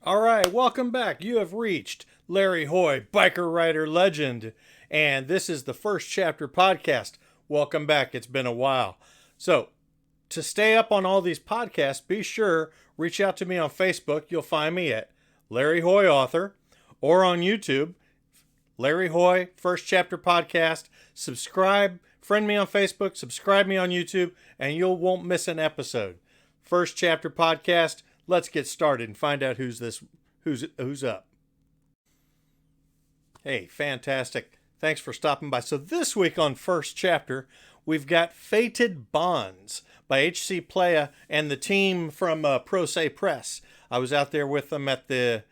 All right, welcome back. You have reached Larry Hoy, biker rider legend, and this is the First Chapter podcast. Welcome back. It's been a while. So, to stay up on all these podcasts, be sure reach out to me on Facebook. You'll find me at Larry Hoy Author, or on YouTube, Larry Hoy First Chapter podcast. Subscribe, friend me on Facebook, subscribe me on YouTube, and you won't miss an episode. First Chapter podcast. Let's get started and find out who's up. Hey, fantastic. Thanks for stopping by. So this week on First Chapter, we've got Fated Bonds by H.C. Playa and the team from Pro Se Press. I was out there with them at the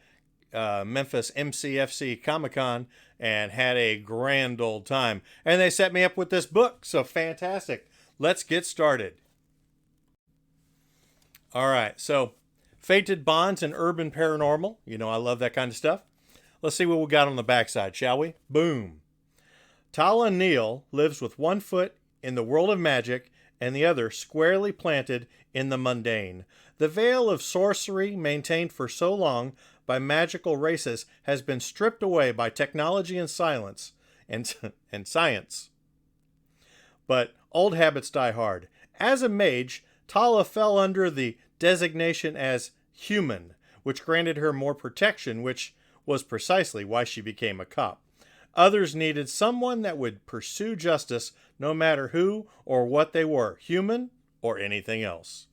Memphis MCFC Comic-Con and had a grand old time. And they set me up with this book, so fantastic. Let's get started. All right, so Fated Bonds and Urban Paranormal. You know I love that kind of stuff. Let's see what we got on the backside, shall we? Boom. Tala Neal lives with one foot in the world of magic and the other squarely planted in the mundane. The veil of sorcery maintained for so long by magical races has been stripped away by technology and silence and science. But old habits die hard. As a mage, Tala fell under the designation as human, which granted her more protection, which was precisely why she became a cop. Others needed someone that would pursue justice no matter who or what they were, human or anything else.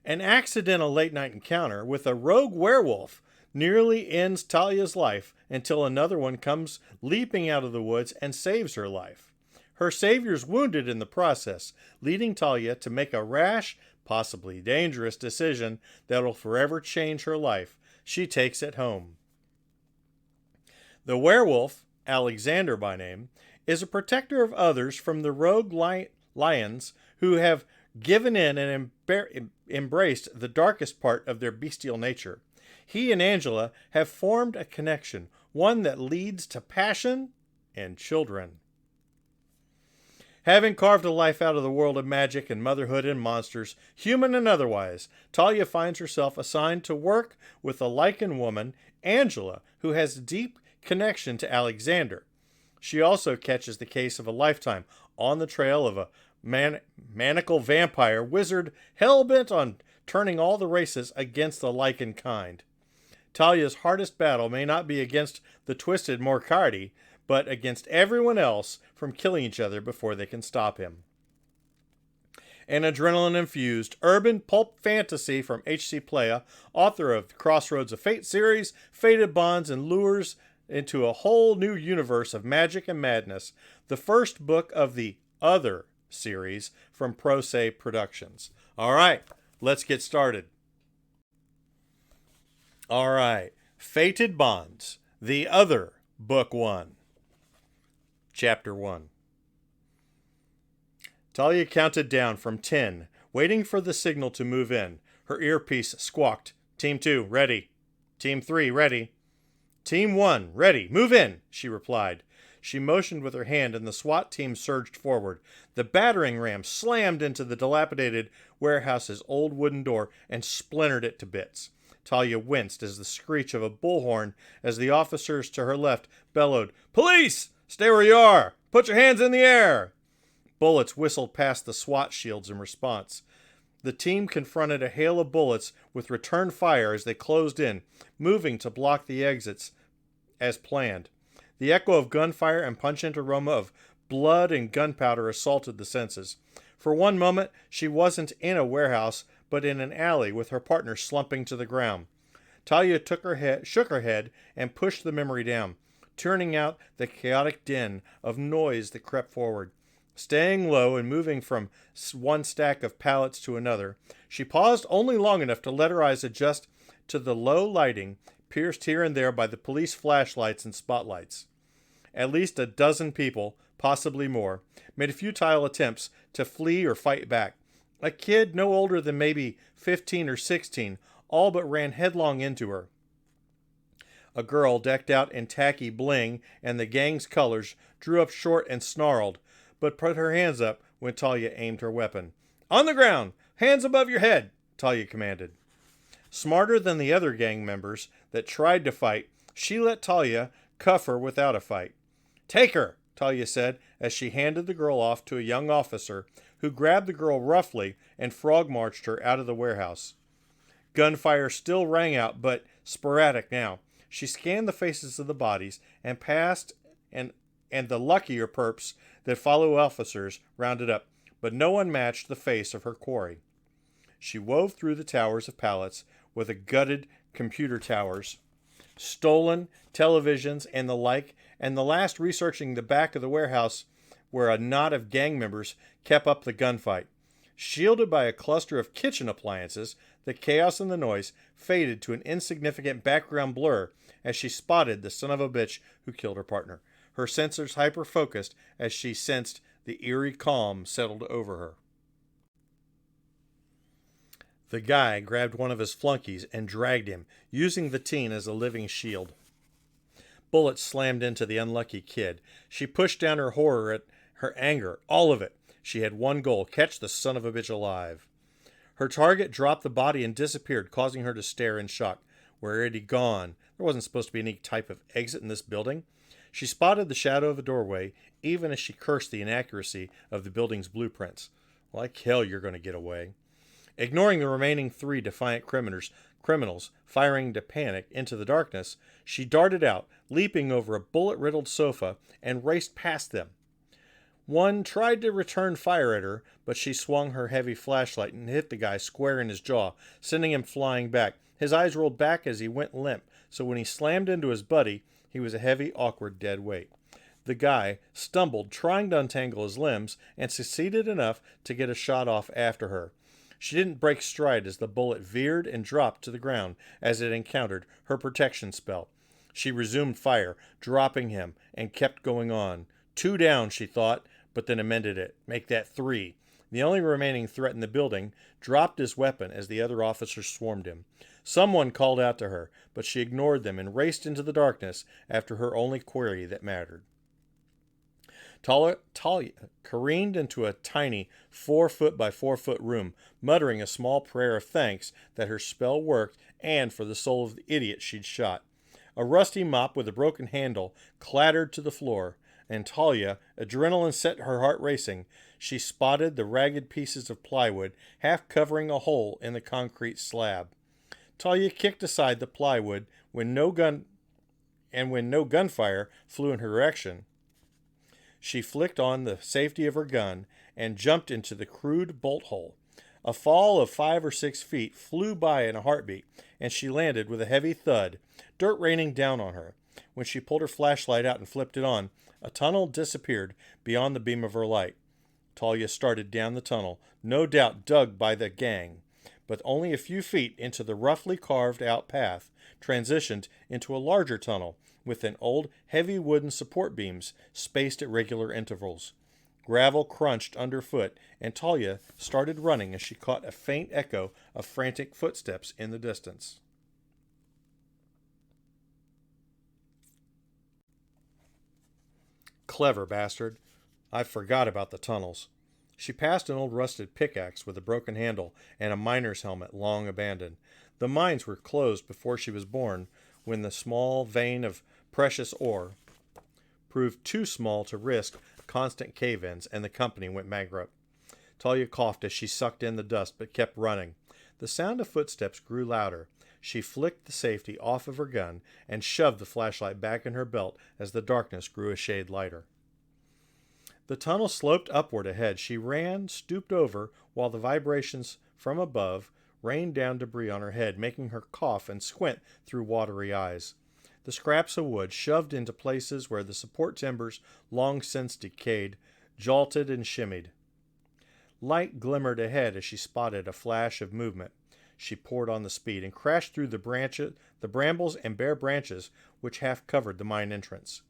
An accidental late-night encounter with a rogue werewolf nearly ends Talia's life until another one comes leaping out of the woods and saves her life. Her savior's wounded in the process, leading Talia to make a rash, possibly dangerous decision that will forever change her life. She takes it home. The werewolf, Alexander by name, is a protector of others from the rogue lions who have given in and embraced the darkest part of their bestial nature. He and Angela have formed a connection, one that leads to passion and children. Having carved a life out of the world of magic and motherhood and monsters, human and otherwise, Talia finds herself assigned to work with a lichen woman, Angela, who has a deep connection to Alexander. She also catches the case of a lifetime on the trail of a maniacal vampire wizard hell-bent on turning all the races against the lichen kind. Talia's hardest battle may not be against the twisted Morcardi, but against everyone else from killing each other before they can stop him. An adrenaline-infused urban pulp fantasy from H.C. Playa, author of the Crossroads of Fate series, Fated Bonds, and lures into a whole new universe of magic and madness, the first book of the Other series from Pro Se Productions. All right, let's get started. All right, Fated Bonds, The Other, Book 1. Chapter 1. Talia counted down from 10, waiting for the signal to move in. Her earpiece squawked. Team 2, ready. Team 3, ready. Team 1, ready. Move in, she replied. She motioned with her hand and the SWAT team surged forward. The battering ram slammed into the dilapidated warehouse's old wooden door and splintered it to bits. Talia winced as the screech of a bullhorn as the officers to her left bellowed, "Police! Stay where you are! Put your hands in the air!" Bullets whistled past the SWAT shields in response. The team confronted a hail of bullets with return fire as they closed in, moving to block the exits as planned. The echo of gunfire and pungent aroma of blood and gunpowder assaulted the senses. For one moment, she wasn't in a warehouse, but in an alley with her partner slumping to the ground. Talia shook her head, and pushed the memory down, turning out the chaotic din of noise that crept forward. Staying low and moving from one stack of pallets to another, she paused only long enough to let her eyes adjust to the low lighting pierced here and there by the police flashlights and spotlights. At least a dozen people, possibly more, made futile attempts to flee or fight back. A kid no older than maybe 15 or 16 all but ran headlong into her. A girl decked out in tacky bling and the gang's colors drew up short and snarled, but put her hands up when Talia aimed her weapon. "On the ground! Hands above your head!" Talia commanded. Smarter than the other gang members that tried to fight, she let Talia cuff her without a fight. "Take her," Talia said as she handed the girl off to a young officer who grabbed the girl roughly and frog marched her out of the warehouse. Gunfire still rang out, but sporadic now. She scanned the faces of the bodies and passed and the luckier perps that follow officers rounded up, but no one matched the face of her quarry. She wove through the towers of pallets with the gutted computer towers, stolen televisions and the like, and the last researching the back of the warehouse where a knot of gang members kept up the gunfight. Shielded by a cluster of kitchen appliances, the chaos and the noise faded to an insignificant background blur as she spotted the son of a bitch who killed her partner. Her sensors hyper-focused as she sensed the eerie calm settled over her. The guy grabbed one of his flunkies and dragged him, using the teen as a living shield. Bullets slammed into the unlucky kid. She pushed down her horror at her anger, all of it. She had one goal: catch the son of a bitch alive. Her target dropped the body and disappeared, causing her to stare in shock. Where had he gone? There wasn't supposed to be any type of exit in this building. She spotted the shadow of a doorway, even as she cursed the inaccuracy of the building's blueprints. Like hell you're going to get away. Ignoring the remaining 3 defiant criminals firing to panic into the darkness, she darted out, leaping over a bullet-riddled sofa, and raced past them. One tried to return fire at her, but she swung her heavy flashlight and hit the guy square in his jaw, sending him flying back. His eyes rolled back as he went limp, so when he slammed into his buddy, he was a heavy, awkward, dead weight. The guy stumbled, trying to untangle his limbs, and succeeded enough to get a shot off after her. She didn't break stride as the bullet veered and dropped to the ground as it encountered her protection spell. She resumed fire, dropping him, and kept going on. 2 down, she thought, but then amended it. Make that 3. The only remaining threat in the building dropped his weapon as the other officers swarmed him. Someone called out to her, but she ignored them and raced into the darkness after her only query that mattered. Talia careened into a tiny 4-foot by 4-foot room, muttering a small prayer of thanks that her spell worked and for the soul of the idiot she'd shot. A rusty mop with a broken handle clattered to the floor, and Talia, adrenaline set her heart racing. She spotted the ragged pieces of plywood half covering a hole in the concrete slab. Talia kicked aside the plywood when no gunfire flew in her direction. She flicked on the safety of her gun and jumped into the crude bolt hole. A fall of 5 or 6 feet flew by in a heartbeat, and she landed with a heavy thud, dirt raining down on her. When she pulled her flashlight out and flipped it on, a tunnel disappeared beyond the beam of her light. Talia started down the tunnel, no doubt dug by the gang, but only a few feet into the roughly carved-out path, transitioned into a larger tunnel with an old, heavy wooden support beams spaced at regular intervals. Gravel crunched underfoot, and Talia started running as she caught a faint echo of frantic footsteps in the distance. Clever bastard. I forgot about the tunnels. She passed an old rusted pickaxe with a broken handle and a miner's helmet long abandoned. The mines were closed before she was born, when the small vein of precious ore proved too small to risk constant cave-ins, and the company went bankrupt. Talia coughed as she sucked in the dust, but kept running. The sound of footsteps grew louder. She flicked the safety off of her gun and shoved the flashlight back in her belt as the darkness grew a shade lighter. The tunnel sloped upward ahead. She ran, stooped over, while the vibrations from above rained down debris on her head, making her cough and squint through watery eyes. The scraps of wood, shoved into places where the support timbers, long since decayed, jolted and shimmied. Light glimmered ahead as she spotted a flash of movement. She poured on the speed and crashed through the brambles and bare branches which half covered the mine entrance.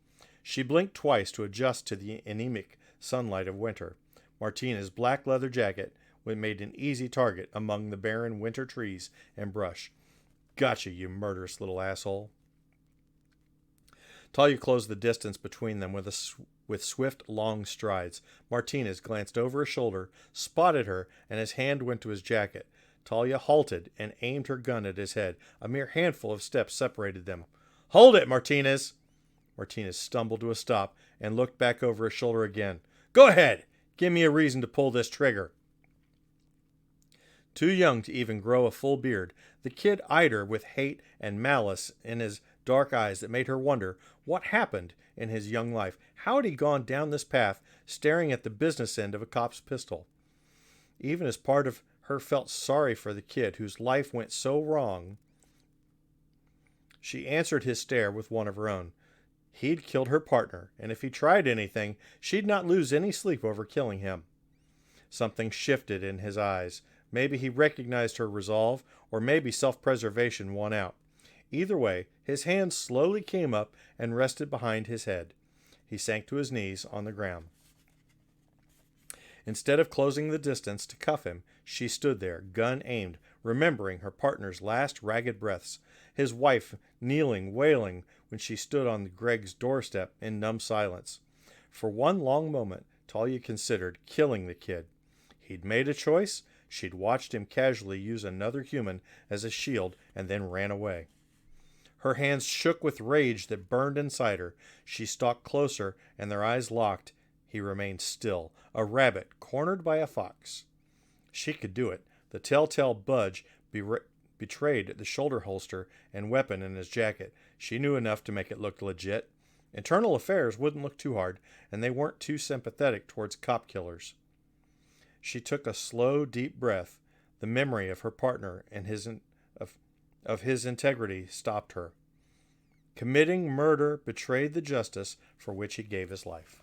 She blinked twice to adjust to the anemic sunlight of winter. Martina's black leather jacket made an easy target among the barren winter trees and brush. Gotcha, you murderous little asshole. Talia closed the distance between them with swift, long strides. Martinez glanced over his shoulder, spotted her, and his hand went to his jacket. Talia halted and aimed her gun at his head. A mere handful of steps separated them. "Hold it, Martinez!" Martinez stumbled to a stop and looked back over his shoulder again. "Go ahead! Give me a reason to pull this trigger." Too young to even grow a full beard, the kid eyed her with hate and malice in his dark eyes that made her wonder what happened in his young life. How had he gone down this path, staring at the business end of a cop's pistol? Even as part of her felt sorry for the kid whose life went so wrong, she answered his stare with one of her own. He'd killed her partner, and if he tried anything, she'd not lose any sleep over killing him. Something shifted in his eyes. Maybe he recognized her resolve, or maybe self-preservation won out. Either way, his hand slowly came up and rested behind his head. He sank to his knees on the ground. Instead of closing the distance to cuff him, she stood there, gun aimed, remembering her partner's last ragged breaths, his wife kneeling, wailing when she stood on Greg's doorstep in numb silence. For one long moment, Talia considered killing the kid. He'd made a choice. She'd watched him casually use another human as a shield and then ran away. Her hands shook with rage that burned inside her. She stalked closer, and their eyes locked. He remained still, a rabbit cornered by a fox. She could do it. The telltale budge betrayed the shoulder holster and weapon in his jacket. She knew enough to make it look legit. Internal affairs wouldn't look too hard, and they weren't too sympathetic towards cop killers. She took a slow, deep breath. The memory of her partner and of his integrity stopped her. Committing murder betrayed the justice for which he gave his life.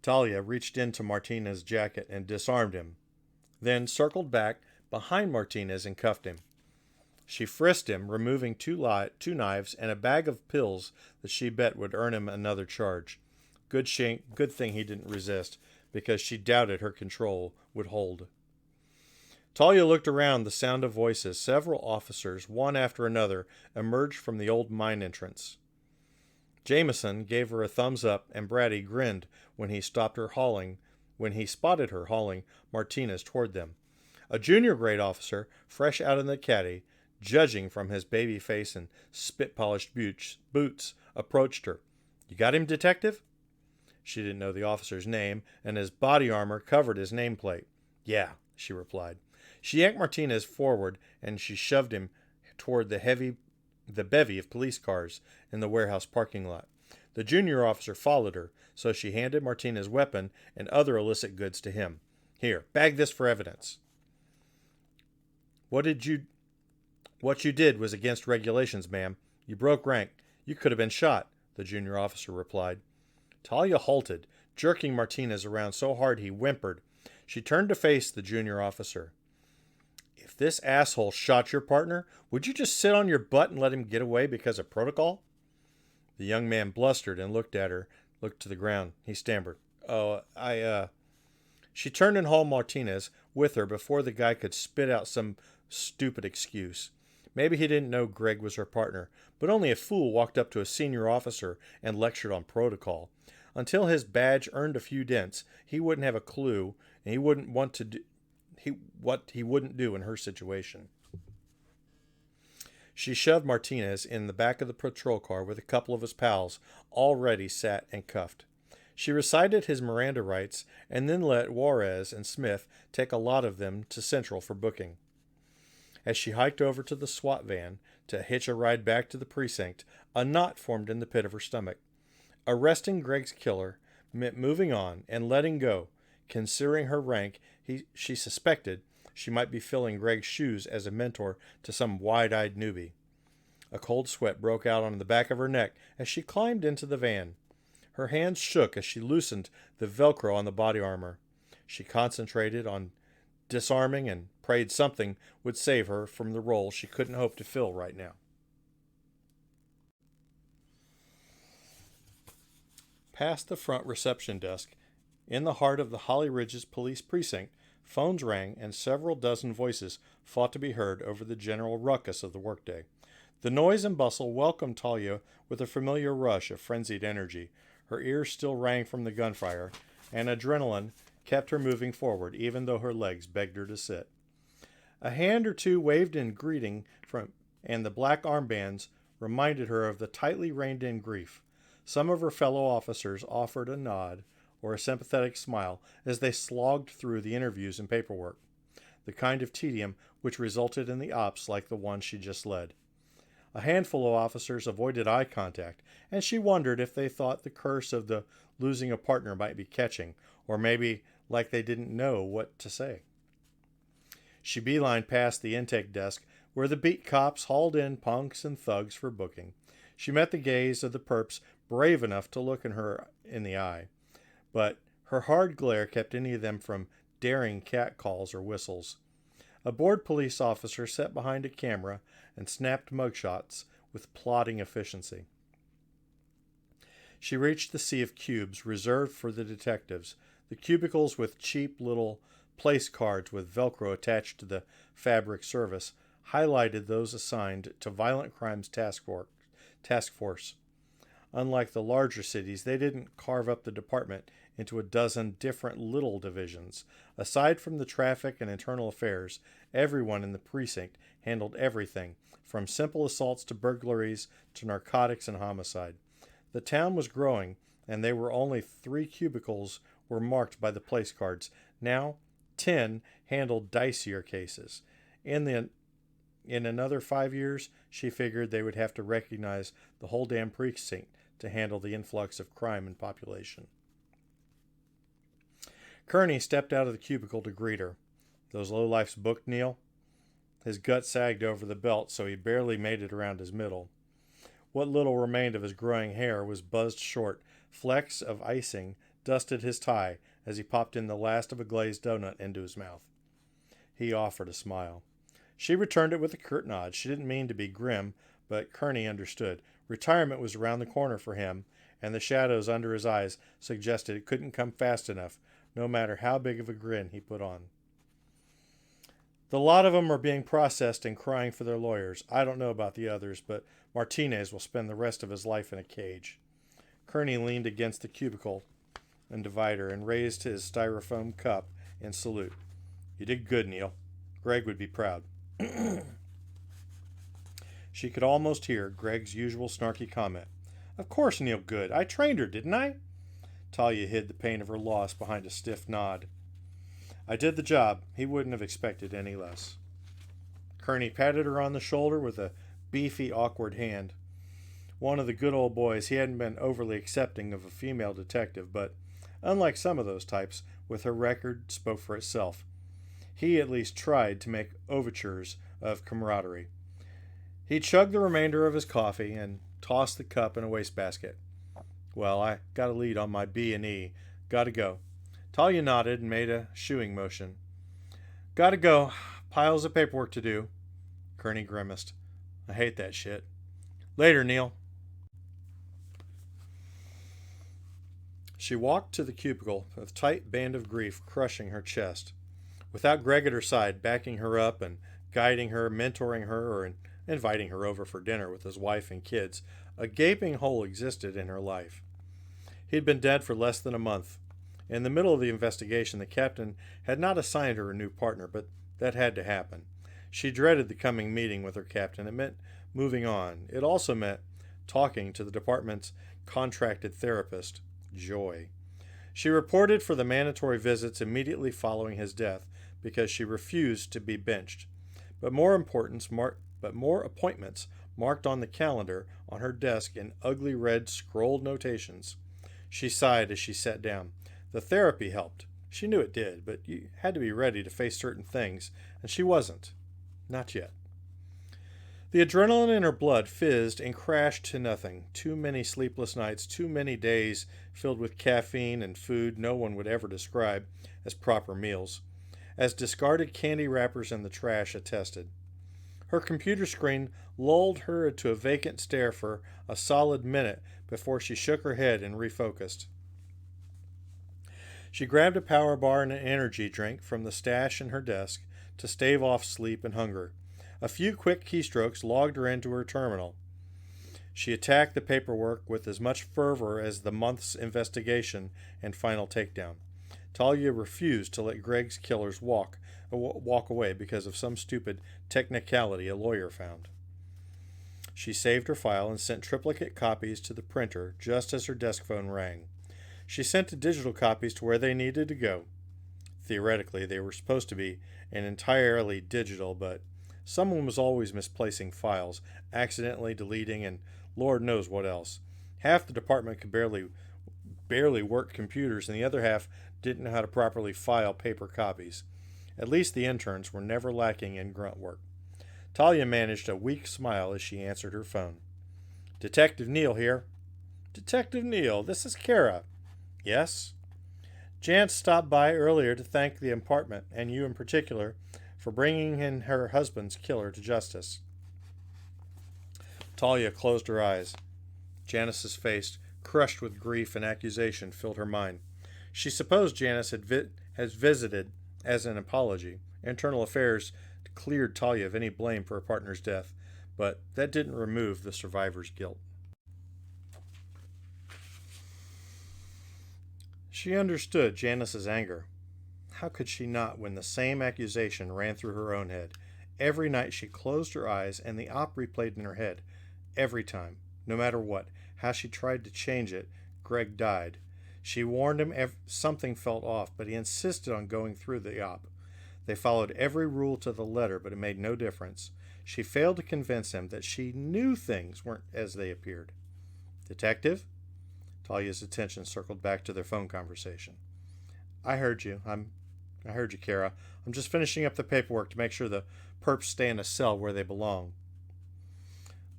Talia reached into Martinez's jacket and disarmed him, then circled back behind Martinez and cuffed him. She frisked him, removing two knives and a bag of pills that she bet would earn him another charge. Good thing he didn't resist, because she doubted her control would hold. Talia looked around, the sound of voices. Several officers, one after another, emerged from the old mine entrance. Jameson gave her a thumbs up, and Brady grinned when he spotted her hauling Martinez toward them. A junior grade officer, fresh out in the caddy, judging from his baby face and spit-polished boots, approached her. "You got him, detective?" She didn't know the officer's name, and his body armor covered his nameplate. "Yeah," she replied. She yanked Martinez forward, and she shoved him toward the bevy of police cars in the warehouse parking lot. The junior officer followed her, so she handed Martinez's weapon and other illicit goods to him. "Here, bag this for evidence." What you did was against regulations, ma'am. You broke rank. You could have been shot," the junior officer replied. Talia halted, jerking Martinez around so hard he whimpered. She turned to face the junior officer. "If this asshole shot your partner, would you just sit on your butt and let him get away because of protocol?" The young man blustered and looked to the ground. He stammered. She turned and hauled Martinez with her before the guy could spit out some stupid excuse. Maybe he didn't know Greg was her partner, but only a fool walked up to a senior officer and lectured on protocol. Until his badge earned a few dents, he wouldn't have a clue, and he wouldn't want to do what he wouldn't do in her situation. She shoved Martinez in the back of the patrol car with a couple of his pals, already sat and cuffed. She recited his Miranda rights and then let Juarez and Smith take a lot of them to Central for booking. As she hiked over to the SWAT van to hitch a ride back to the precinct, a knot formed in the pit of her stomach. Arresting Greg's killer meant moving on and letting go. Considering her rank, she suspected she might be filling Greg's shoes as a mentor to some wide-eyed newbie. A cold sweat broke out on the back of her neck as she climbed into the van. Her hands shook as she loosened the Velcro on the body armor. She concentrated on disarming and prayed something would save her from the role she couldn't hope to fill right now. Past the front reception desk, in the heart of the Holly Ridges police precinct, phones rang and several dozen voices fought to be heard over the general ruckus of the workday. The noise and bustle welcomed Talia with a familiar rush of frenzied energy. Her ears still rang from the gunfire, and adrenaline kept her moving forward, even though her legs begged her to sit. A hand or two waved in greeting and the black armbands reminded her of the tightly reined in grief. Some of her fellow officers offered a nod or a sympathetic smile as they slogged through the interviews and paperwork, the kind of tedium which resulted in the ops like the one she just led. A handful of officers avoided eye contact, and she wondered if they thought the curse of the losing a partner might be catching, or maybe like they didn't know what to say. She beelined past the intake desk where the beat cops hauled in punks and thugs for booking. She met the gaze of the perps brave enough to look her in the eye, but her hard glare kept any of them from daring catcalls or whistles. A bored police officer sat behind a camera and snapped mugshots with plodding efficiency. She reached the sea of cubes reserved for the detectives, the cubicles with cheap little place cards with Velcro attached to the fabric service highlighted those assigned to Violent Crimes Task Force. Unlike the larger cities, they didn't carve up the department into a dozen different little divisions. Aside from the traffic and internal affairs, everyone in the precinct handled everything, from simple assaults to burglaries to narcotics and homicide. The town was growing, and there were only 3 cubicles were marked by the place cards. Now, 10 handled dicier cases. In another 5 years, she figured they would have to recognize the whole damn precinct to handle the influx of crime and population. Kearney stepped out of the cubicle to greet her. "Those lowlifes booked, Neil?" His gut sagged over the belt, so he barely made it around his middle. What little remained of his growing hair was buzzed short. Flecks of icing dusted his tie as he popped in the last of a glazed donut into his mouth. He offered a smile. She returned it with a curt nod. She didn't mean to be grim, but Kearney understood. Retirement was around the corner for him, and the shadows under his eyes suggested it couldn't come fast enough, no matter how big of a grin he put on. "The lot of 'em are being processed and crying for their lawyers. I don't know about the others, but Martinez will spend the rest of his life in a cage." Kearney leaned against the cubicle and divider and raised his styrofoam cup in salute. "You did good, Neil. Greg would be proud." She could almost hear Greg's usual snarky comment. "Of course Neil good. I trained her, didn't I?" Talia hid the pain of her loss behind a stiff nod. "I did the job. He wouldn't have expected any less." Kearney patted her on the shoulder with a beefy, awkward hand. One of the good old boys, he hadn't been overly accepting of a female detective, but unlike some of those types, with her record spoke for itself. He at least tried to make overtures of camaraderie. He chugged the remainder of his coffee and tossed the cup in a wastebasket. "Well, I got a lead on my B&E. Gotta go." Talia nodded and made a shooing motion. "Gotta go. Piles of paperwork to do." Kearney grimaced. "I hate that shit. Later, Neil." She walked to the cubicle, a tight band of grief crushing her chest. Without Greg at her side, backing her up and guiding her, mentoring her, or inviting her over for dinner with his wife and kids, a gaping hole existed in her life. He'd been dead for less than a month. In the middle of the investigation, the captain had not assigned her a new partner, but that had to happen. She dreaded the coming meeting with her captain. It meant moving on. It also meant talking to the department's contracted therapist, Joy. She reported for the mandatory visits immediately following his death because she refused to be benched. But more appointments marked on the calendar on her desk in ugly red scrolled notations. She sighed as she sat down. The therapy helped. She knew it did, but you had to be ready to face certain things, and she wasn't. Not yet. The adrenaline in her blood fizzed and crashed to nothing. Too many sleepless nights, too many days filled with caffeine and food no one would ever describe as proper meals, as discarded candy wrappers in the trash attested. Her computer screen lulled her to a vacant stare for a solid minute before she shook her head and refocused. She grabbed a power bar and an energy drink from the stash in her desk to stave off sleep and hunger. A few quick keystrokes logged her into her terminal. She attacked the paperwork with as much fervor as the month's investigation and final takedown. Talia refused to let Greg's killers walk away because of some stupid technicality a lawyer found. She saved her file and sent triplicate copies to the printer just as her desk phone rang. She sent the digital copies to where they needed to go. Theoretically, they were supposed to be an entirely digital, but someone was always misplacing files, accidentally deleting, and Lord knows what else. Half the department could barely work computers, and the other half didn't know how to properly file paper copies. At least the interns were never lacking in grunt work. Talia managed a weak smile as she answered her phone. Detective Neal here. Detective Neal, this is Kara. Yes? Jan stopped by earlier to thank the apartment, and you in particular, for bringing in her husband's killer to justice. Talia closed her eyes. Janice's face, crushed with grief and accusation, filled her mind. She supposed Janice has visited as an apology. Internal Affairs cleared Talia of any blame for her partner's death, but that didn't remove the survivor's guilt. She understood Janice's anger. How could she not when the same accusation ran through her own head? Every night she closed her eyes and the op replayed in her head. Every time, no matter what, how she tried to change it, Greg died. She warned him something felt off, but he insisted on going through the op. They followed every rule to the letter, but it made no difference. She failed to convince him that she knew things weren't as they appeared. Detective? Talia's attention circled back to their phone conversation. I heard you, Kara. I'm just finishing up the paperwork to make sure the perps stay in a cell where they belong.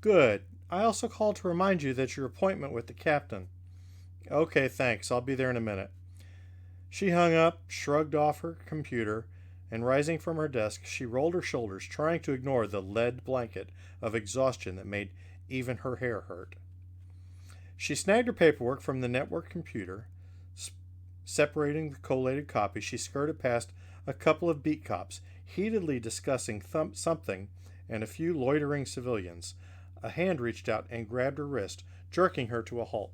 Good. I also called to remind you that your appointment with the captain. Okay, thanks. I'll be there in a minute. She hung up, shrugged off her computer, and rising from her desk, she rolled her shoulders, trying to ignore the lead blanket of exhaustion that made even her hair hurt. She snagged her paperwork from the network computer. Separating the collated copy, she skirted past a couple of beat cops, heatedly discussing something, and a few loitering civilians. A hand reached out and grabbed her wrist, jerking her to a halt.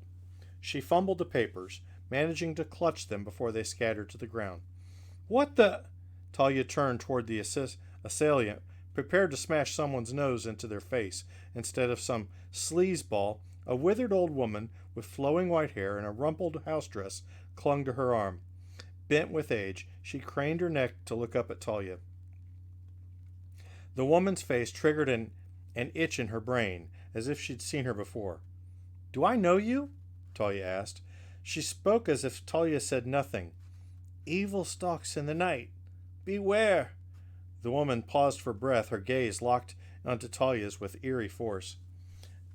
She fumbled the papers, managing to clutch them before they scattered to the ground. What the? Talia turned toward the assailant, prepared to smash someone's nose into their face instead of some sleazeball. A withered old woman with flowing white hair and a rumpled house dress clung to her arm. Bent with age, she craned her neck to look up at Talia. The woman's face triggered an itch in her brain, as if she'd seen her before. Do I know you? Talia asked. She spoke as if Talia said nothing. Evil stalks in the night. Beware. The woman paused for breath, her gaze locked onto Talia's with eerie force.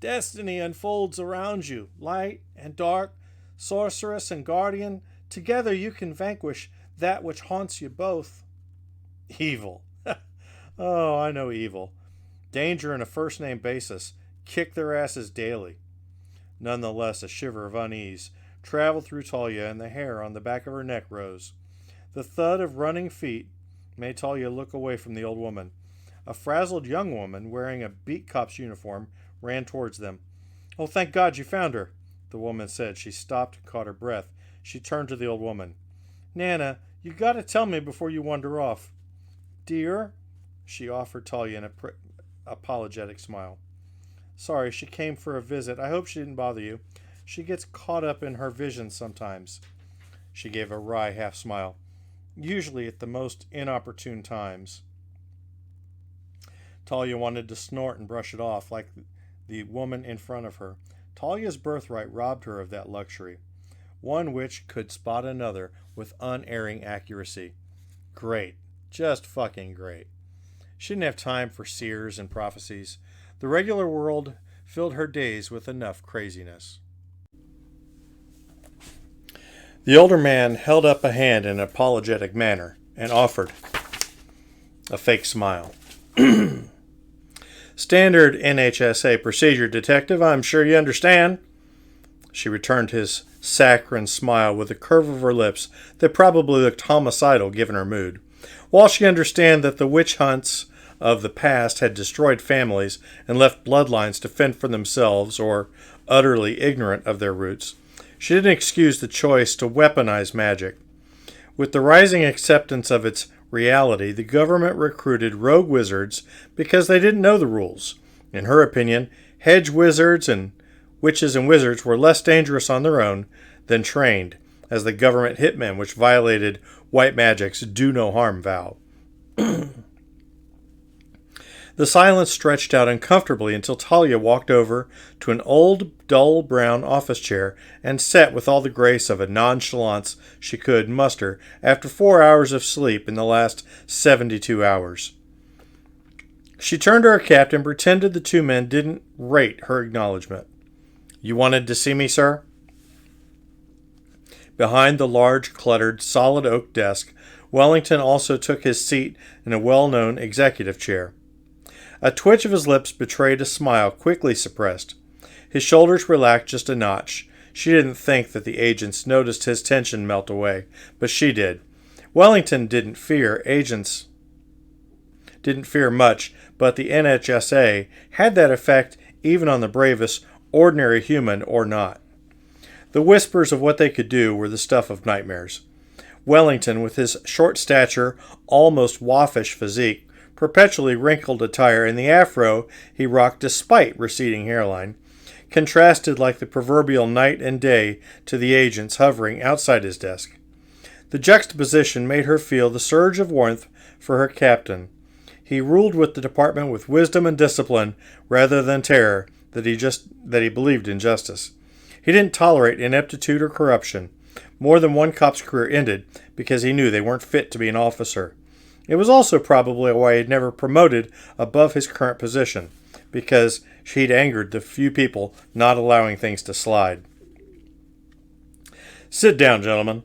Destiny unfolds around you, light and dark, sorceress and guardian. Together you can vanquish that which haunts you both. Evil. Oh, I know evil. Danger on a first-name basis. Kick their asses daily. Nonetheless, a shiver of unease traveled through Talia, and the hair on the back of her neck rose. The thud of running feet made Talia look away from the old woman. A frazzled young woman wearing a beat cop's uniform ran towards them. Oh, thank God you found her, the woman said. She stopped and caught her breath. She turned to the old woman. Nana, you gotta tell me before you wander off. Dear, she offered Talia an apologetic smile. Sorry, she came for a visit. I hope she didn't bother you. She gets caught up in her visions sometimes. She gave a wry half smile. Usually at the most inopportune times. Talia wanted to snort and brush it off like the woman in front of her. Talia's birthright robbed her of that luxury, one which could spot another with unerring accuracy. Great. Just fucking great. She didn't have time for seers and prophecies. The regular world filled her days with enough craziness. The older man held up a hand in an apologetic manner and offered a fake smile. Standard NHSA procedure, Detective. I'm sure you understand. She returned his saccharine smile with a curve of her lips that probably looked homicidal given her mood. While she understood that the witch hunts of the past had destroyed families and left bloodlines to fend for themselves or utterly ignorant of their roots, she didn't excuse the choice to weaponize magic. With the rising acceptance of its reality, the government recruited rogue wizards because they didn't know the rules. In her opinion, hedge wizards and witches and wizards were less dangerous on their own than trained as the government hitmen which violated white magic's do no harm vow. The silence stretched out uncomfortably until Talia walked over to an old, dull brown office chair and sat with all the grace of a nonchalance she could muster after 4 hours of sleep in the last 72 hours. She turned to her captain and pretended the two men didn't rate her acknowledgement. "You wanted to see me, sir?" Behind the large, cluttered, solid oak desk, Wellington also took his seat in a well-known executive chair. A twitch of his lips betrayed a smile quickly suppressed. His shoulders relaxed just a notch. She didn't think that the agents noticed his tension melt away, but she did. Wellington didn't fear much, but the NHSA had that effect even on the bravest ordinary human or not. The whispers of what they could do were the stuff of nightmares. Wellington, with his short stature, almost waffish physique, perpetually wrinkled attire, and the afro he rocked despite receding hairline, contrasted like the proverbial night and day to the agents hovering outside his desk. The juxtaposition made her feel the surge of warmth for her captain. He ruled with the department with wisdom and discipline rather than terror, that he believed in justice. He didn't tolerate ineptitude or corruption. More than one cop's career ended because he knew they weren't fit to be an officer. It was also probably why he'd never promoted above his current position, because she'd angered the few people not allowing things to slide. "Sit down, gentlemen."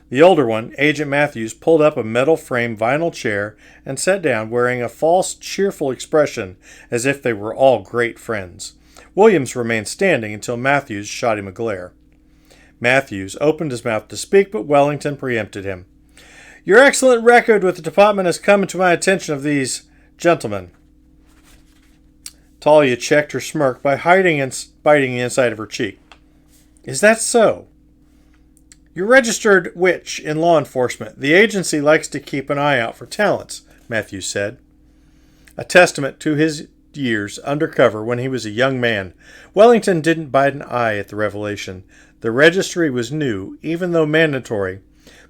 The older one, Agent Matthews, pulled up a metal-framed vinyl chair and sat down, wearing a false, cheerful expression as if they were all great friends. Williams remained standing until Matthews shot him a glare. Matthews opened his mouth to speak, but Wellington preempted him. "Your excellent record with the department has come to my attention of these gentlemen." Talia checked her smirk by hiding and biting the inside of her cheek. "Is that so?" "You're registered witch in law enforcement. The agency likes to keep an eye out for talents," Matthews said. A testament to his years undercover when he was a young man, Wellington didn't bite an eye at the revelation. The registry was new, even though mandatory.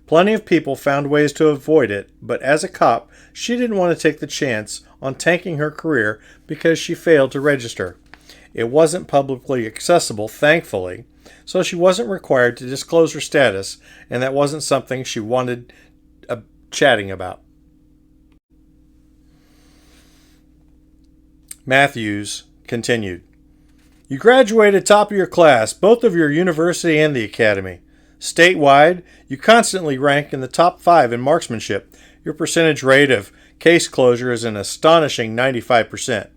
Plenty of people found ways to avoid it, but as a cop, she didn't want to take the chance on tanking her career because she failed to register. It wasn't publicly accessible, thankfully, so she wasn't required to disclose her status, and that wasn't something she wanted chatting about. Matthews continued. "You graduated top of your class, both of your university and the academy. Statewide, you constantly rank in the top 5 in marksmanship. Your percentage rate of case closure is an astonishing 95%.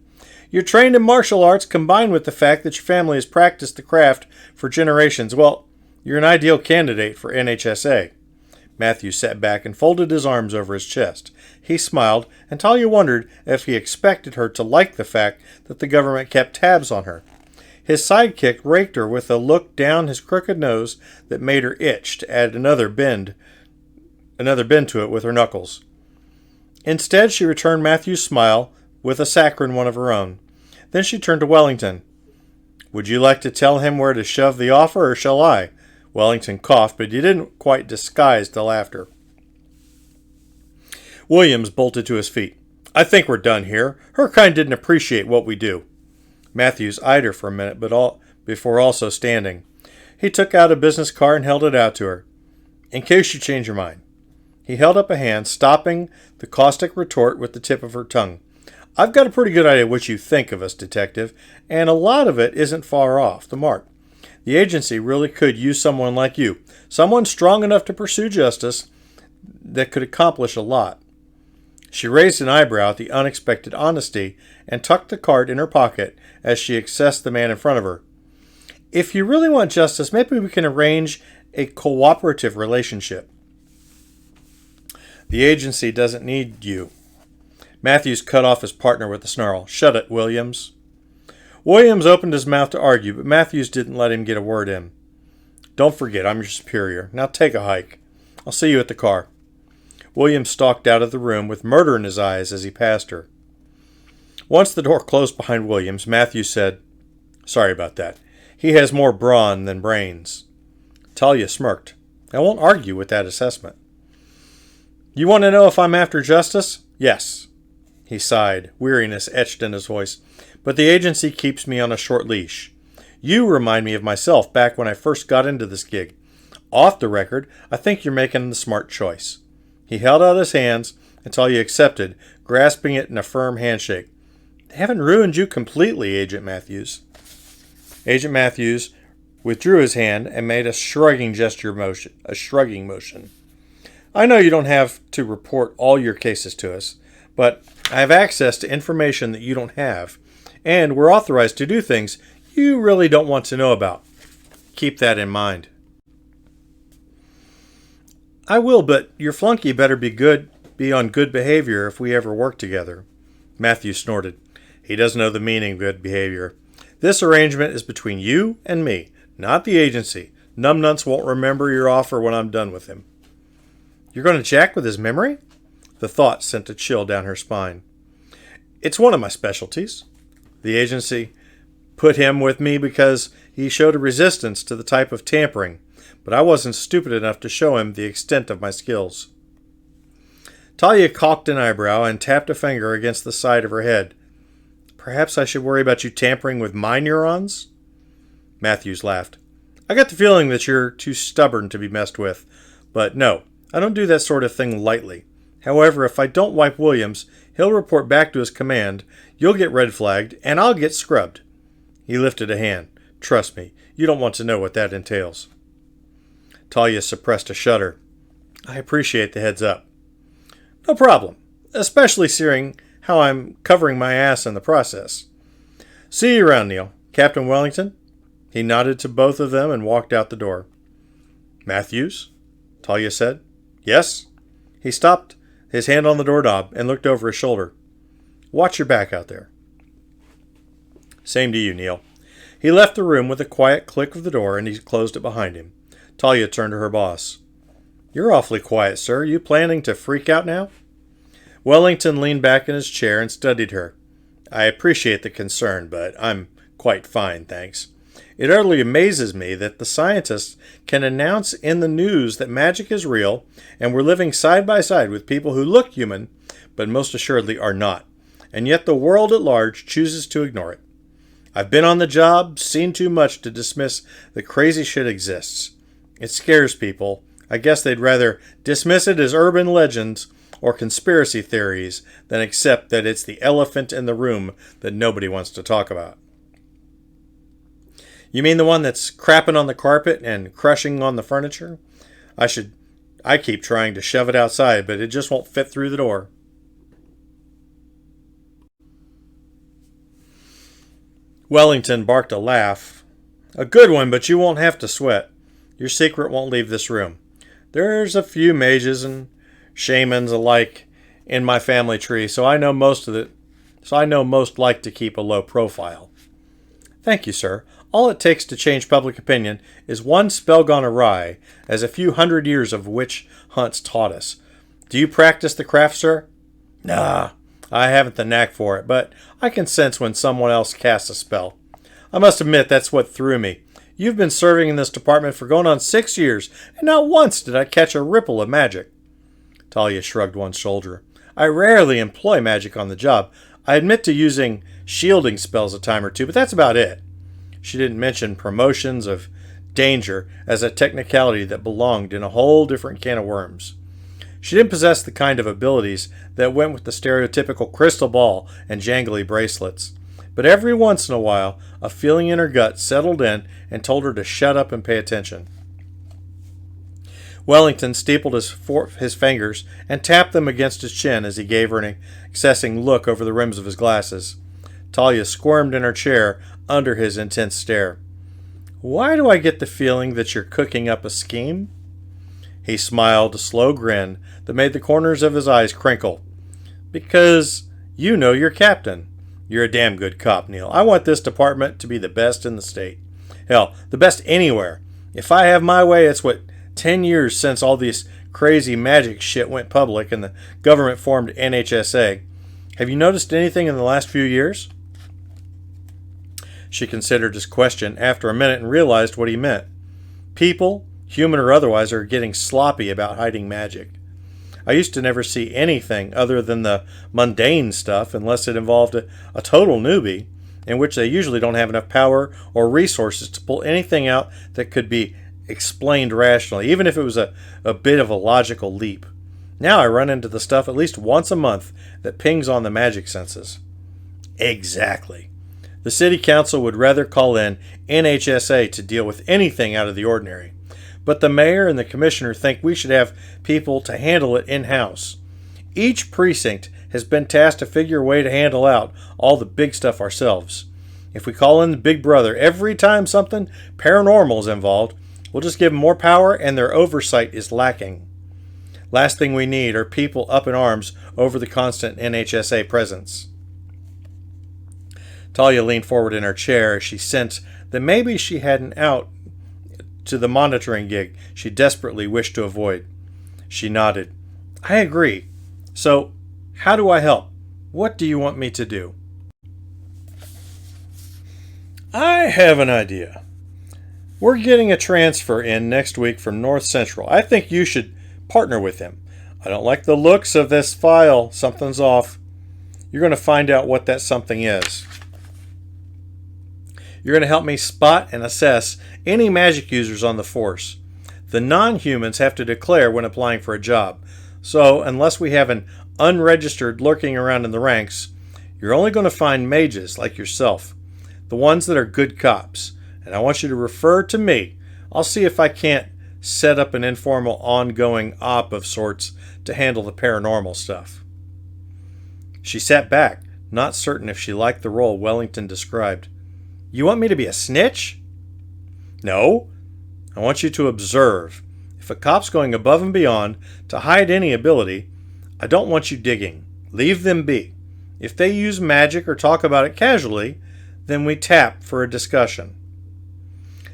You're trained in martial arts combined with the fact that your family has practiced the craft for generations. Well, you're an ideal candidate for NHSA." Matthew sat back and folded his arms over his chest. He smiled, and Talia wondered if he expected her to like the fact that the government kept tabs on her. His sidekick raked her with a look down his crooked nose that made her itch to add another bend to it with her knuckles. Instead, she returned Matthew's smile with a saccharine one of her own. Then she turned to Wellington. "Would you like to tell him where to shove the offer, or shall I?" Wellington coughed, but he didn't quite disguise the laughter. Williams bolted to his feet. "I think we're done here. Her kind didn't appreciate what we do." Matthews eyed her for a minute, before also standing. He took out a business card and held it out to her. "In case you change your mind." He held up a hand, stopping the caustic retort with the tip of her tongue. "I've got a pretty good idea what you think of us, detective, and a lot of it isn't far off the mark. The agency really could use someone like you, someone strong enough to pursue justice that could accomplish a lot." She raised an eyebrow at the unexpected honesty and tucked the card in her pocket as she assessed the man in front of her. "If you really want justice, maybe we can arrange a cooperative relationship." "The agency doesn't need you." Matthews cut off his partner with a snarl. "Shut it, Williams." Williams opened his mouth to argue, but Matthews didn't let him get a word in. "Don't forget, I'm your superior. Now take a hike. I'll see you at the car." Williams stalked out of the room with murder in his eyes as he passed her. Once the door closed behind Williams, Matthews said, "Sorry about that. He has more brawn than brains." Talia smirked. "I won't argue with that assessment." "You want to know if I'm after justice?" "Yes." He sighed, weariness etched in his voice. "But the agency keeps me on a short leash. You remind me of myself back when I first got into this gig. Off the record, I think you're making the smart choice." He held out his hands, and Talia accepted, grasping it in a firm handshake. "They haven't ruined you completely, Agent Matthews." Agent Matthews withdrew his hand and made a shrugging motion. "I know you don't have to report all your cases to us, but I have access to information that you don't have, and we're authorized to do things you really don't want to know about. Keep that in mind." "I will, but your flunky better be on good behavior if we ever work together." Matthew snorted. "He doesn't know the meaning of good behavior. This arrangement is between you and me, not the agency. Numbnuts won't remember your offer when I'm done with him." "You're going to jack with his memory?" The thought sent a chill down her spine. "It's one of my specialties. The agency put him with me because he showed a resistance to the type of tampering, but I wasn't stupid enough to show him the extent of my skills." Talia cocked an eyebrow and tapped a finger against the side of her head. "Perhaps I should worry about you tampering with my neurons?" Matthews laughed. "I got the feeling that you're too stubborn to be messed with, but no, I don't do that sort of thing lightly. However, if I don't wipe Williams, he'll report back to his command, you'll get red flagged, and I'll get scrubbed." He lifted a hand. "Trust me, you don't want to know what that entails." Talia suppressed a shudder. "I appreciate the heads up." "No problem, especially seeing how I'm covering my ass in the process. See you around, Neil. Captain Wellington?" He nodded to both of them and walked out the door. "Matthews?" Talia said. "Yes?" He stopped, his hand on the doorknob, and looked over his shoulder. "Watch your back out there." "Same to you, Neil." He left the room with a quiet click of the door, and he closed it behind him. Talia turned to her boss. "You're awfully quiet, sir. You planning to freak out now?" Wellington leaned back in his chair and studied her. "I appreciate the concern, but I'm quite fine, thanks. It utterly amazes me that the scientists can announce in the news that magic is real, and we're living side by side with people who look human, but most assuredly are not, and yet the world at large chooses to ignore it. I've been on the job, seen too much to dismiss the crazy shit exists. It scares people. I guess they'd rather dismiss it as urban legends or conspiracy theories than accept that it's the elephant in the room that nobody wants to talk about." "You mean the one that's crapping on the carpet and crushing on the furniture? I keep trying to shove it outside, but it just won't fit through the door." Wellington barked a laugh. "A good one, but you won't have to sweat. Your secret won't leave this room. There's a few mages and shamans alike in my family tree, so I know most like to keep a low profile." "Thank you, sir. All it takes to change public opinion is one spell gone awry, as a few hundred years of witch hunts taught us. Do you practice the craft, sir?" "Nah, I haven't the knack for it, but I can sense when someone else casts a spell. I must admit that's what threw me. You've been serving in this department for going on 6 years, and not once did I catch a ripple of magic." Talia shrugged one shoulder. "I rarely employ magic on the job. I admit to using shielding spells a time or two, but that's about it." She didn't mention promotions of danger as a technicality that belonged in a whole different can of worms. She didn't possess the kind of abilities that went with the stereotypical crystal ball and jangly bracelets. But every once in a while, a feeling in her gut settled in and told her to shut up and pay attention. Wellington steepled his fingers and tapped them against his chin as he gave her an accessing look over the rims of his glasses. Talia squirmed in her chair under his intense stare. "Why do I get the feeling that you're cooking up a scheme?" He smiled, a slow grin that made the corners of his eyes crinkle. "Because You know your captain. You're a damn good cop, Neil. I want this department to be the best in the state. Hell, the best anywhere. If I have my way, it's 10 years since all this crazy magic shit went public and the government formed NHSA. Have you noticed anything in the last few years? She considered his question after a minute and realized what he meant. People, human or otherwise, are getting sloppy about hiding magic. I used to never see anything other than the mundane stuff unless it involved a total newbie, in which they usually don't have enough power or resources to pull anything out that could be explained rationally, even if it was a bit of a logical leap. Now I run into the stuff at least once a month that pings on the magic senses. Exactly. The city council would rather call in NHSA to deal with anything out of the ordinary. But the mayor and the commissioner think we should have people to handle it in-house. Each precinct has been tasked to figure a way to handle out all the big stuff ourselves. If we call in the big brother every time something paranormal is involved, we'll just give them more power and their oversight is lacking. Last thing we need are people up in arms over the constant NHSA presence. Talia leaned forward in her chair as she sensed that maybe she had an out to the monitoring gig she desperately wished to avoid. She nodded. I agree. So, how do I help? What do you want me to do? I have an idea. We're getting a transfer in next week from North Central. I think you should partner with him. I don't like the looks of this file. Something's off. You're going to find out what that something is. You're going to help me spot and assess any magic users on the force. The non-humans have to declare when applying for a job. So, unless we have an unregistered lurking around in the ranks, you're only going to find mages like yourself. The ones that are good cops. And I want you to refer to me. I'll see if I can't set up an informal ongoing op of sorts to handle the paranormal stuff. She sat back, not certain if she liked the role Wellington described. You want me to be a snitch? No. I want you to observe. If a cop's going above and beyond to hide any ability, I don't want you digging. Leave them be. If they use magic or talk about it casually, then we tap for a discussion.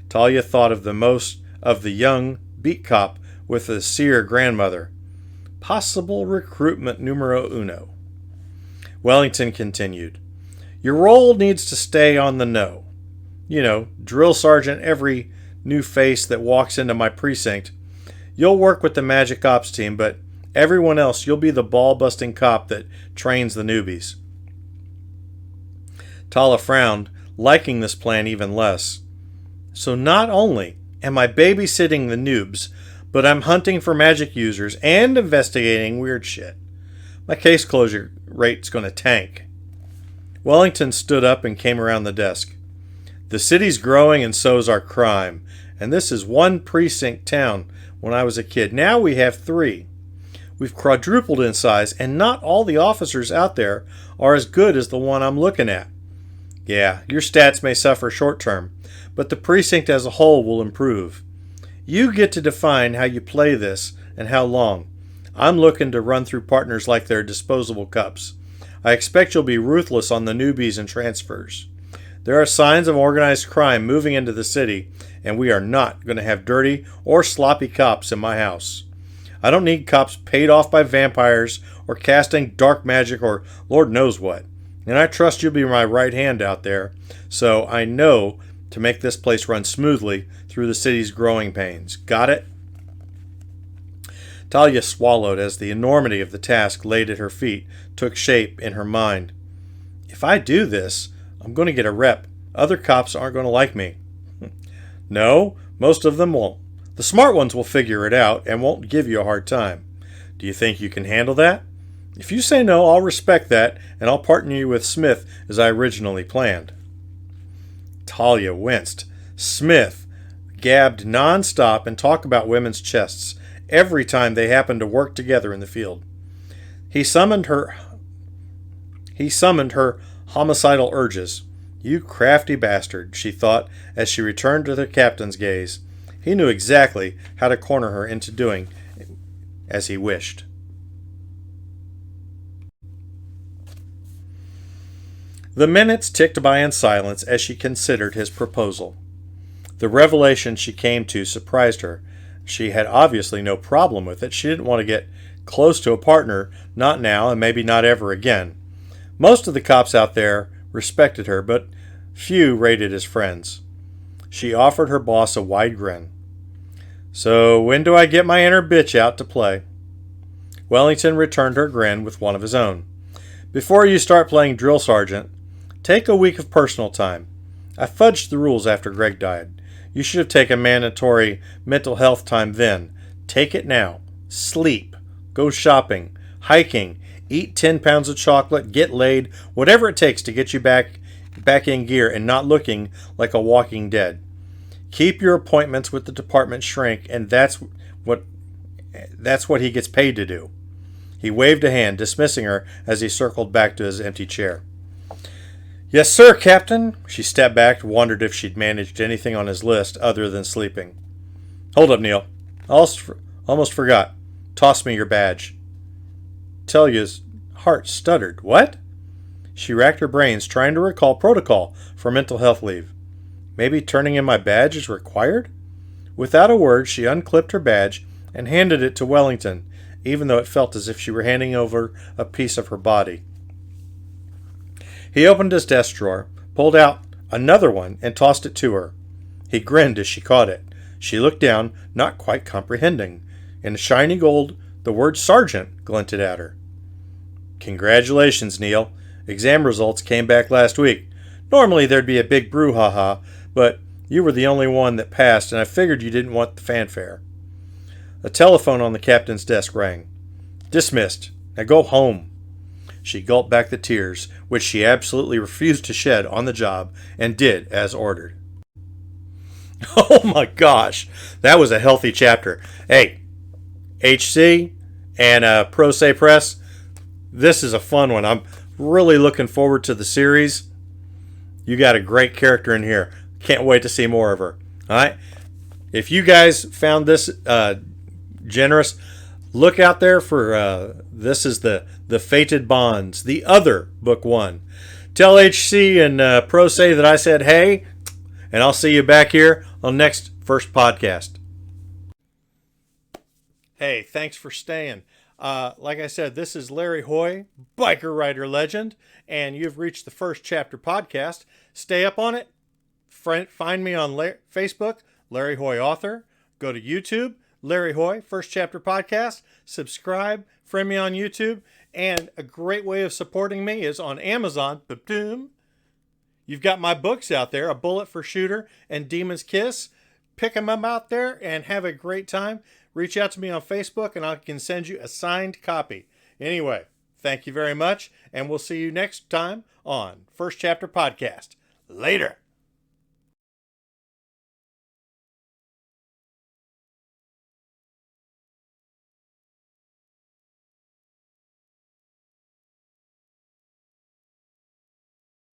Talia thought of the young beat cop with a seer grandmother. Possible recruitment numero uno. Wellington continued. Your role needs to stay on the know. Drill sergeant every new face that walks into my precinct. You'll work with the magic ops team, but everyone else, you'll be the ball-busting cop that trains the newbies. Tala frowned, liking this plan even less. So not only am I babysitting the noobs, but I'm hunting for magic users and investigating weird shit. My case closure rate's going to tank. Wellington stood up and came around the desk. The city's growing and so's our crime. And this is one precinct town when I was a kid. Now we have 3. We've quadrupled in size, and not all the officers out there are as good as the one I'm looking at. Yeah, your stats may suffer short term, but the precinct as a whole will improve. You get to define how you play this and how long. I'm looking to run through partners like they're disposable cups. I expect you'll be ruthless on the newbies and transfers. There are signs of organized crime moving into the city, and we are not going to have dirty or sloppy cops in my house. I don't need cops paid off by vampires or casting dark magic or Lord knows what. And I trust you'll be my right hand out there, so I know to make this place run smoothly through the city's growing pains. Got it? Talia swallowed as the enormity of the task laid at her feet took shape in her mind. If I do this, I'm going to get a rep. Other cops aren't going to like me. No, most of them won't. The smart ones will figure it out and won't give you a hard time. Do you think you can handle that? If you say no, I'll respect that, and I'll partner you with Smith as I originally planned. Talia winced. Smith gabbed non-stop and talked about women's chests every time they happened to work together in the field. He summoned her homicidal urges. You crafty bastard, she thought as she returned to the captain's gaze. He knew exactly how to corner her into doing as he wished. The minutes ticked by in silence as she considered his proposal. The revelation she came to surprised her. She had obviously no problem with it. She didn't want to get close to a partner, not now and maybe not ever again. Most of the cops out there respected her, but few rated as friends. She offered her boss a wide grin. "So when do I get my inner bitch out to play?" Wellington returned her grin with one of his own. "Before you start playing drill sergeant, take a week of personal time. I fudged the rules after Greg died. You should have taken mandatory mental health time then. Take it now. Sleep. Go shopping. Hiking. Eat 10 pounds of chocolate. Get laid. Whatever it takes to get you back in gear and not looking like a walking dead. Keep your appointments with the department shrink, and that's what he gets paid to do." He waved a hand, dismissing her as he circled back to his empty chair. "Yes, sir, Captain." She stepped back, wondered if she'd managed anything on his list other than sleeping. "Hold up, Neil. Almost forgot. Toss me your badge." Talia's heart stuttered. "What?" She racked her brains, trying to recall protocol for mental health leave. Maybe turning in my badge is required? Without a word, she unclipped her badge and handed it to Wellington, even though it felt as if she were handing over a piece of her body. He opened his desk drawer, pulled out another one, and tossed it to her. He grinned as she caught it. She looked down, not quite comprehending. In shiny gold, the word sergeant glinted at her. "Congratulations, Neil. Exam results came back last week. Normally there'd be a big brouhaha, but you were the only one that passed, and I figured you didn't want the fanfare." A telephone on the captain's desk rang. "Dismissed. Now go home." She gulped back the tears, which she absolutely refused to shed on the job, and did as ordered. Oh my gosh, that was a healthy chapter. Hey, HC and Pro Se Press, this is a fun one. I'm really looking forward to the series. You got a great character in here. Can't wait to see more of her. All right? If you guys found this generous, look out there for this is the Fated Bonds, the other book one. Tell HC and Pro Se that I said hey, and I'll see you back here on next First Podcast. Hey, thanks for staying. Like I said, this is Larry Hoy, biker rider legend, and you've reached the First Chapter Podcast. Stay up on it. Find me on Facebook, Larry Hoy Author. Go to YouTube, Larry Hoy, First Chapter Podcast. Subscribe, friend me on YouTube. And a great way of supporting me is on Amazon. Ba-doom. You've got my books out there, A Bullet for Shooter and Demon's Kiss. Pick them up out there and have a great time. Reach out to me on Facebook and I can send you a signed copy. Anyway, thank you very much, and we'll see you next time on First Chapter Podcast. Later.